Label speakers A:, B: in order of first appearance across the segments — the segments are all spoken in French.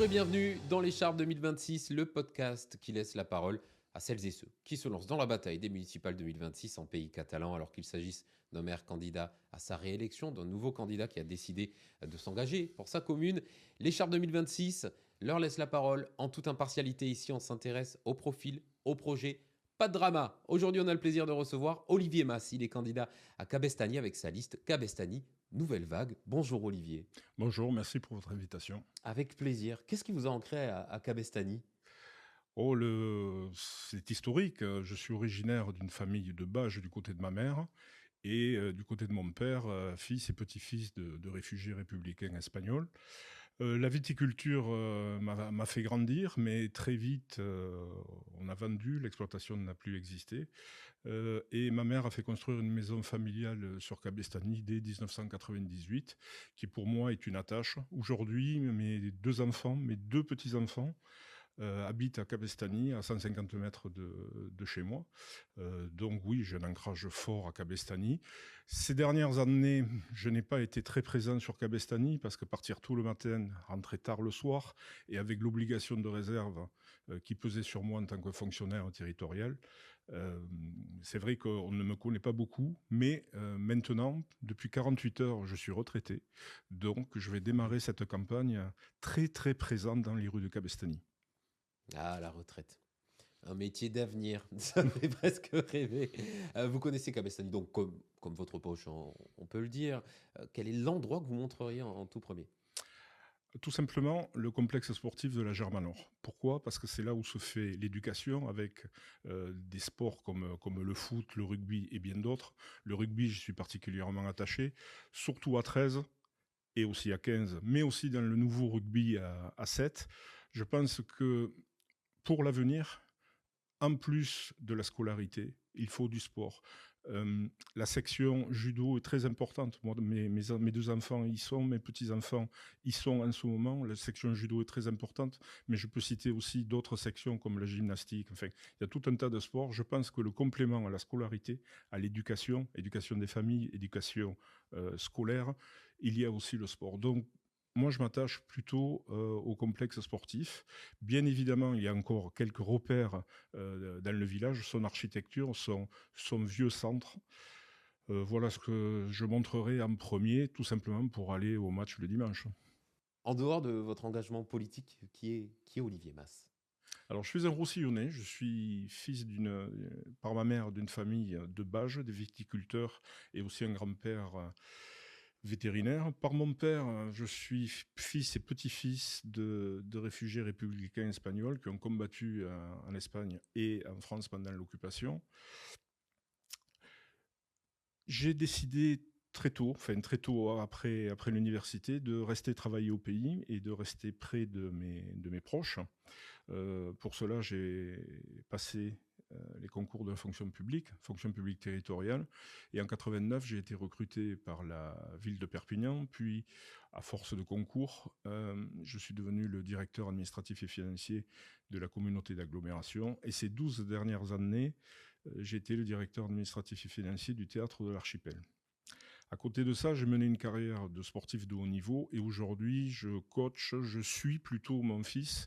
A: et bienvenue dans l'écharpe 2026, le podcast qui laisse la parole à celles et ceux qui se lancent dans la bataille des municipales 2026 en pays catalan, alors qu'il s'agisse d'un maire candidat à sa réélection, d'un nouveau candidat qui a décidé de s'engager pour sa commune. L'écharpe 2026 leur laisse la parole en toute impartialité. Ici, on s'intéresse au profil, au projet. Pas de drama. Aujourd'hui, on a le plaisir de recevoir Olivier Mas. Il est candidat à Cabestany avec sa liste Cabestany Nouvelle Vague. Bonjour Olivier.
B: Bonjour, merci pour votre invitation.
A: Avec plaisir. Qu'est-ce qui vous a ancré à Cabestany?
B: C'est historique. Je suis originaire d'une famille de Bages du côté de ma mère et du côté de mon père, fils et petit-fils de réfugiés républicains espagnols. La viticulture m'a fait grandir, mais très vite, on a vendu, l'exploitation n'a plus existé. Et ma mère a fait construire une maison familiale sur Cabestany dès 1998, qui pour moi est une attache. Aujourd'hui, mes deux petits-enfants, habite à Cabestany, à 150 mètres de chez moi. Donc oui, j'ai un ancrage fort à Cabestany. Ces dernières années, je n'ai pas été très présent sur Cabestany parce que partir tout le matin, rentrer tard le soir, et avec l'obligation de réserve qui pesait sur moi en tant que fonctionnaire territorial, c'est vrai qu'on ne me connaît pas beaucoup, mais maintenant, depuis 48 heures, je suis retraité. Donc je vais démarrer cette campagne très très présente dans les rues de Cabestany.
A: Ah, la retraite. Un métier d'avenir. Ça fait presque rêver. Vous connaissez Cabestany, donc comme votre poche, on peut le dire. Quel est l'endroit que vous montreriez en tout premier?
B: Tout simplement, le complexe sportif de la Germanor. Pourquoi? Parce que c'est là où se fait l'éducation avec des sports comme le foot, le rugby et bien d'autres. Le rugby, je suis particulièrement attaché, surtout à 13 et aussi à 15, mais aussi dans le nouveau rugby à 7. Je pense que pour l'avenir, en plus de la scolarité, il faut du sport. La section judo est très importante. Moi, mes deux enfants y sont, mes petits-enfants y sont en ce moment. La section judo est très importante, mais je peux citer aussi d'autres sections comme la gymnastique. Enfin, il y a tout un tas de sports. Je pense que le complément à la scolarité, à l'éducation, éducation des familles, éducation scolaire, il y a aussi le sport. Donc, moi, je m'attache plutôt au complexe sportif. Bien évidemment, il y a encore quelques repères dans le village, son architecture, son vieux centre. Voilà ce que je montrerai en premier, tout simplement pour aller au match le dimanche.
A: En dehors de votre engagement politique, qui est Olivier Mas?
B: Alors, je suis un Roussillonnais, je suis fils par ma mère d'une famille de Bages, des viticulteurs, et aussi un grand-père vétérinaire. Par mon père, je suis fils et petit-fils de réfugiés républicains espagnols qui ont combattu en Espagne et en France pendant l'occupation. J'ai décidé très tôt après l'université, de rester travailler au pays et de rester près de mes proches. Pour cela, j'ai passé les concours de la fonction publique territoriale. Et en 89, j'ai été recruté par la ville de Perpignan. Puis, à force de concours, je suis devenu le directeur administratif et financier de la communauté d'agglomération. Et ces 12 dernières années, j'ai été le directeur administratif et financier du théâtre de l'Archipel. À côté de ça, j'ai mené une carrière de sportif de haut niveau et aujourd'hui, je suis plutôt mon fils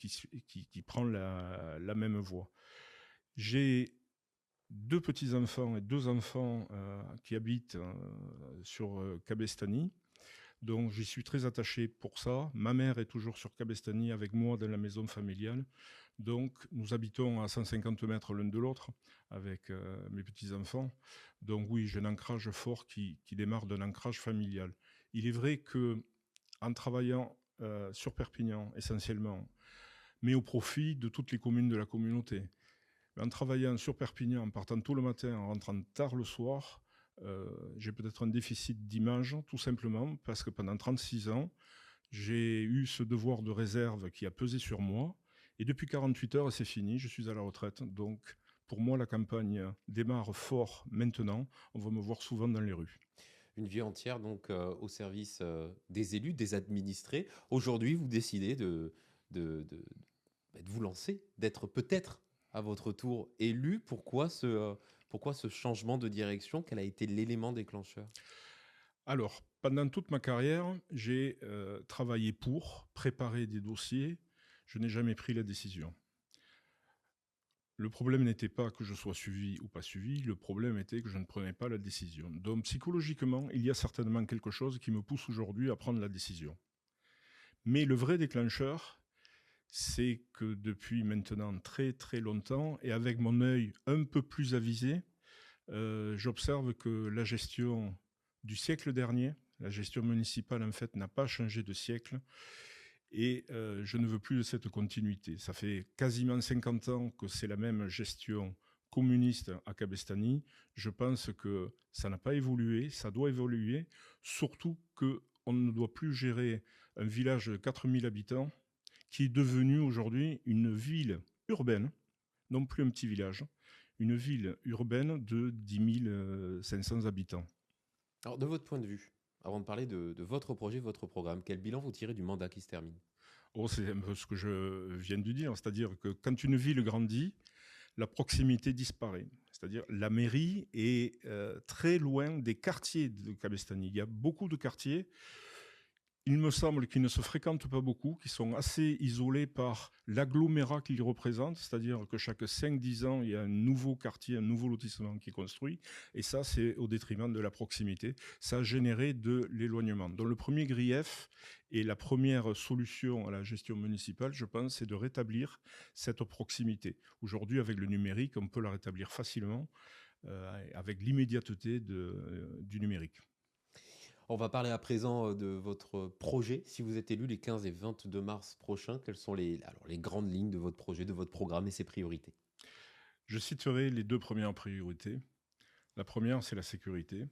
B: qui prend la même voie. J'ai deux petits-enfants et deux enfants qui habitent sur Cabestany. Donc j'y suis très attaché pour ça. Ma mère est toujours sur Cabestany avec moi dans la maison familiale. Donc nous habitons à 150 mètres l'un de l'autre avec mes petits-enfants. Donc oui, j'ai un ancrage fort qui démarre d'un ancrage familial. Il est vrai que en travaillant sur Perpignan essentiellement, mais au profit de toutes les communes de la communauté, en travaillant sur Perpignan, en partant tôt le matin, en rentrant tard le soir, j'ai peut-être un déficit d'image, tout simplement, parce que pendant 36 ans, j'ai eu ce devoir de réserve qui a pesé sur moi. Et depuis 48 heures, c'est fini, je suis à la retraite. Donc, pour moi, la campagne démarre fort maintenant. On va me voir souvent dans les rues.
A: Une vie entière donc au service des élus, des administrés. Aujourd'hui, vous décidez de, de- de vous lancer, d'être peut-être à votre tour élu. Pourquoi ce changement de direction? Quel a été l'élément déclencheur?
B: Alors, Pendant toute ma carrière, j'ai travaillé pour préparer des dossiers. Je n'ai jamais pris la décision. Le problème n'était pas que je sois suivi ou pas suivi, le problème était que je ne prenais pas la décision. Donc psychologiquement, il y a certainement quelque chose qui me pousse aujourd'hui à prendre la décision. Mais le vrai déclencheur, c'est que depuis maintenant très très longtemps, et avec mon œil un peu plus avisé, j'observe que la gestion du siècle dernier, la gestion municipale en fait n'a pas changé de siècle, et je ne veux plus de cette continuité. Ça fait quasiment 50 ans que c'est la même gestion communiste à Cabestany. Je pense que ça n'a pas évolué, ça doit évoluer, surtout qu'on ne doit plus gérer un village de 4000 habitants qui est devenu aujourd'hui une ville urbaine, non plus un petit village, une ville urbaine de 10 500 habitants.
A: Alors, de votre point de vue, avant de parler de votre projet, votre programme, quel bilan vous tirez du mandat qui se termine?
B: Oh, c'est un peu ce que je viens de dire, c'est-à-dire que quand une ville grandit, la proximité disparaît. C'est-à-dire la mairie est très loin des quartiers de Cabestany. Il y a beaucoup de quartiers, il me semble qu'ils ne se fréquentent pas beaucoup, qu'ils sont assez isolés par l'agglomérat qu'ils représentent, c'est-à-dire que chaque 5-10 ans, il y a un nouveau quartier, un nouveau lotissement qui est construit, et ça, c'est au détriment de la proximité. Ça a généré de l'éloignement. Donc le premier grief et la première solution à la gestion municipale, je pense, c'est de rétablir cette proximité. Aujourd'hui, avec le numérique, on peut la rétablir facilement, avec l'immédiateté du numérique.
A: On va parler à présent de votre projet. Si vous êtes élu les 15 et 22 mars prochains, quelles sont les grandes lignes de votre projet, de votre programme et ses priorités?
B: Je citerai les deux premières priorités. La première, c'est la sécurité,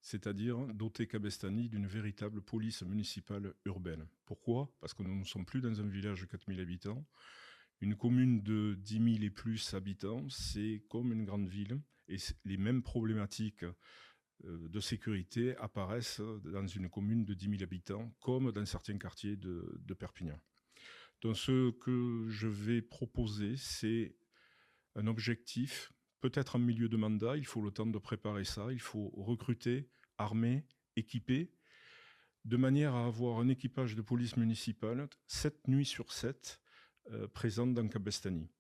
B: c'est-à-dire doter Cabestany d'une véritable police municipale urbaine. Pourquoi? Parce que nous ne sommes plus dans un village de 4000 habitants. Une commune de 10 000 et plus habitants, c'est comme une grande ville, et les mêmes problématiques de sécurité apparaissent dans une commune de 10 000 habitants, comme dans certains quartiers de Perpignan. Donc ce que je vais proposer, c'est un objectif, peut-être en milieu de mandat, il faut le temps de préparer ça, il faut recruter, armer, équiper, de manière à avoir un équipage de police municipale 7 nuits sur 7 présent dans Cabestany.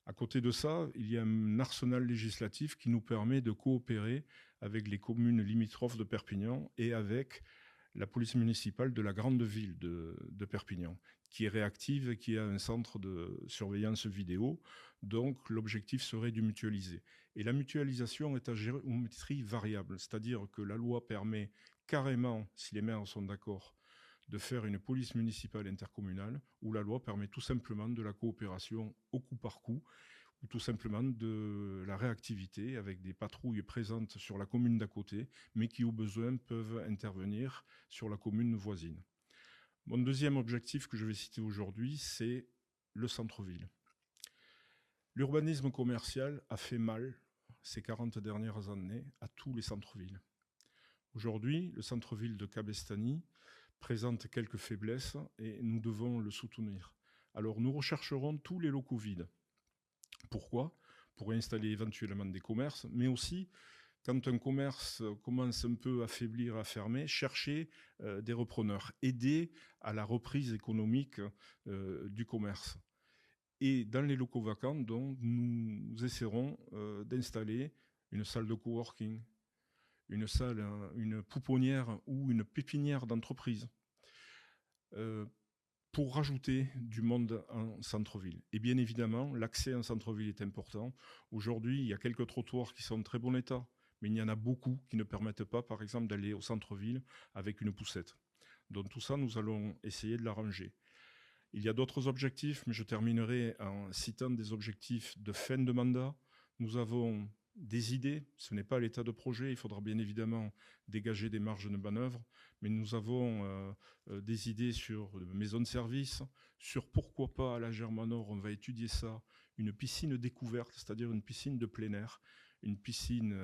B: À côté de ça, il y a un arsenal législatif qui nous permet de coopérer avec les communes limitrophes de Perpignan et avec la police municipale de la grande ville de Perpignan, qui est réactive et qui a un centre de surveillance vidéo. Donc l'objectif serait de mutualiser. Et la mutualisation est à géométrie variable, c'est-à-dire que la loi permet carrément, si les maires sont d'accord, de faire une police municipale intercommunale, où la loi permet tout simplement de la coopération au coup par coup, ou tout simplement de la réactivité avec des patrouilles présentes sur la commune d'à côté, mais qui au besoin peuvent intervenir sur la commune voisine. Mon deuxième objectif que je vais citer aujourd'hui, c'est le centre-ville. L'urbanisme commercial a fait mal ces 40 dernières années à tous les centres-villes. Aujourd'hui, le centre-ville de Cabestany présente quelques faiblesses et nous devons le soutenir. Alors nous rechercherons tous les locaux vides. Pourquoi? Pour installer éventuellement des commerces, mais aussi, quand un commerce commence un peu à faiblir, à fermer, chercher des repreneurs, aider à la reprise économique du commerce. Et dans les locaux vacants, donc, nous essaierons d'installer une salle de coworking, une salle, une pouponnière ou une pépinière d'entreprise. Pour rajouter du monde en centre-ville. Et bien évidemment, l'accès en centre-ville est important. Aujourd'hui, il y a quelques trottoirs qui sont en très bon état, mais il y en a beaucoup qui ne permettent pas, par exemple, d'aller au centre-ville avec une poussette. Donc tout ça, nous allons essayer de l'arranger. Il y a d'autres objectifs, mais je terminerai en citant des objectifs de fin de mandat. Nous avons des idées, ce n'est pas l'état de projet, il faudra bien évidemment dégager des marges de manœuvre, mais nous avons des idées sur maisons de service, sur pourquoi pas à la Germanor, on va étudier ça, une piscine découverte, c'est-à-dire une piscine de plein air, une piscine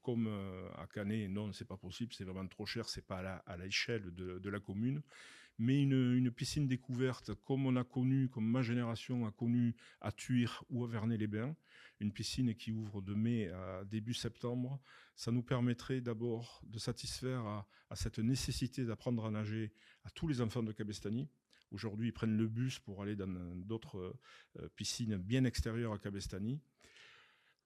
B: comme à Canet, non, c'est pas possible, c'est vraiment trop cher, c'est pas à l'échelle de la commune, Mais une piscine découverte, comme on a connu, comme ma génération a connu à Thuir ou à Vernet-les-Bains, une piscine qui ouvre de mai à début septembre, ça nous permettrait d'abord de satisfaire à cette nécessité d'apprendre à nager à tous les enfants de Cabestany. Aujourd'hui, ils prennent le bus pour aller dans d'autres piscines bien extérieures à Cabestany.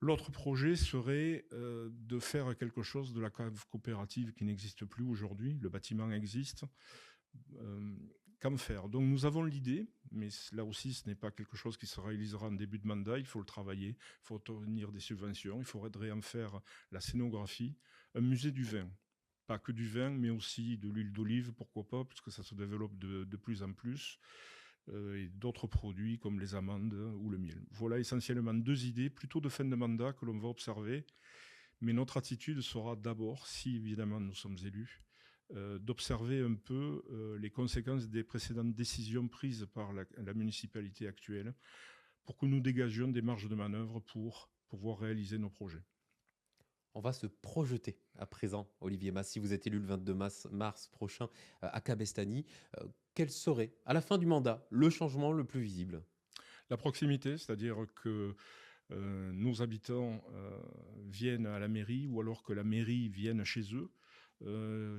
B: L'autre projet serait de faire quelque chose de la cave coopérative qui n'existe plus aujourd'hui. Le bâtiment existe. Qu'en faire? Donc nous avons l'idée, mais là aussi ce n'est pas quelque chose qui se réalisera en début de mandat, il faut le travailler, il faut obtenir des subventions, il faudrait en faire la scénographie, un musée du vin. Pas que du vin, mais aussi de l'huile d'olive, pourquoi pas, puisque ça se développe de plus en plus, et d'autres produits comme les amandes ou le miel. Voilà essentiellement 2 idées, plutôt de fin de mandat que l'on va observer, mais notre attitude sera d'abord, si évidemment nous sommes élus, d'observer un peu les conséquences des précédentes décisions prises par la municipalité actuelle pour que nous dégagions des marges de manœuvre pour pouvoir réaliser nos projets.
A: On va se projeter à présent, Olivier Mas. Si vous êtes élu le 22 mars prochain à Cabestany, quel serait, à la fin du mandat, le changement le plus visible?
B: La proximité, c'est-à-dire que nos habitants viennent à la mairie ou alors que la mairie vienne chez eux.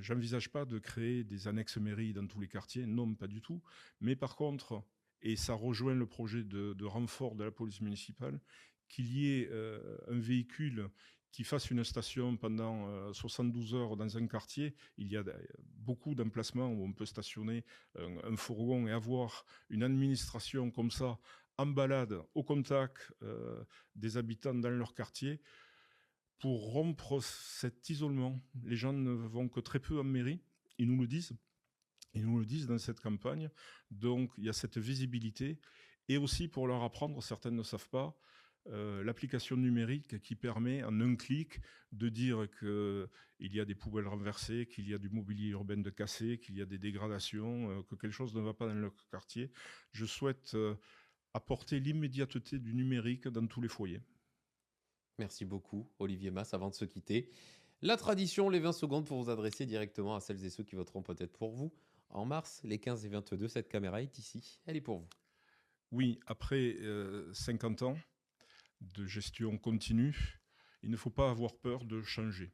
B: J'envisage pas de créer des annexes mairies dans tous les quartiers, non, pas du tout. Mais par contre, et ça rejoint le projet de renfort de la police municipale, qu'il y ait un véhicule qui fasse une station pendant 72 heures dans un quartier. Il y a beaucoup d'emplacements où on peut stationner un fourgon et avoir une administration comme ça, en balade, au contact des habitants dans leur quartier, pour rompre cet isolement. Les gens ne vont que très peu en mairie, ils nous le disent. Ils nous le disent dans cette campagne. Donc il y a cette visibilité. Et aussi pour leur apprendre, certains ne savent pas, l'application numérique qui permet en un clic de dire qu'il y a des poubelles renversées, qu'il y a du mobilier urbain de cassé, qu'il y a des dégradations, que quelque chose ne va pas dans leur quartier. Je souhaite apporter l'immédiateté du numérique dans tous les foyers.
A: Merci beaucoup, Olivier Mas. Avant de se quitter, la tradition, les 20 secondes pour vous adresser directement à celles et ceux qui voteront peut-être pour vous. En mars, les 15 et 22, cette caméra est ici. Elle est pour vous.
B: Oui, après 50 ans de gestion continue, il ne faut pas avoir peur de changer.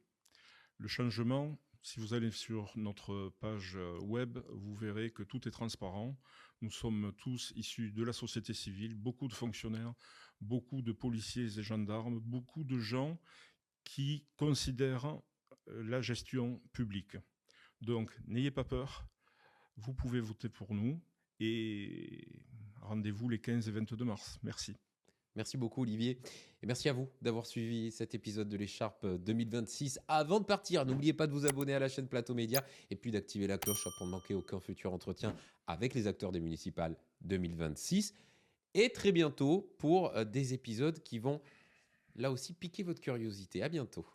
B: Le changement, si vous allez sur notre page web, vous verrez que tout est transparent. Nous sommes tous issus de la société civile, beaucoup de fonctionnaires, beaucoup de policiers et gendarmes, beaucoup de gens qui considèrent la gestion publique. Donc, n'ayez pas peur, vous pouvez voter pour nous et rendez-vous les 15 et 22 mars. Merci.
A: Merci beaucoup, Olivier. Et merci à vous d'avoir suivi cet épisode de l'Écharpe 2026. Avant de partir, n'oubliez pas de vous abonner à la chaîne Plateau Média et puis d'activer la cloche pour ne manquer aucun futur entretien avec les acteurs des municipales 2026. Et très bientôt pour des épisodes qui vont là aussi piquer votre curiosité. À bientôt.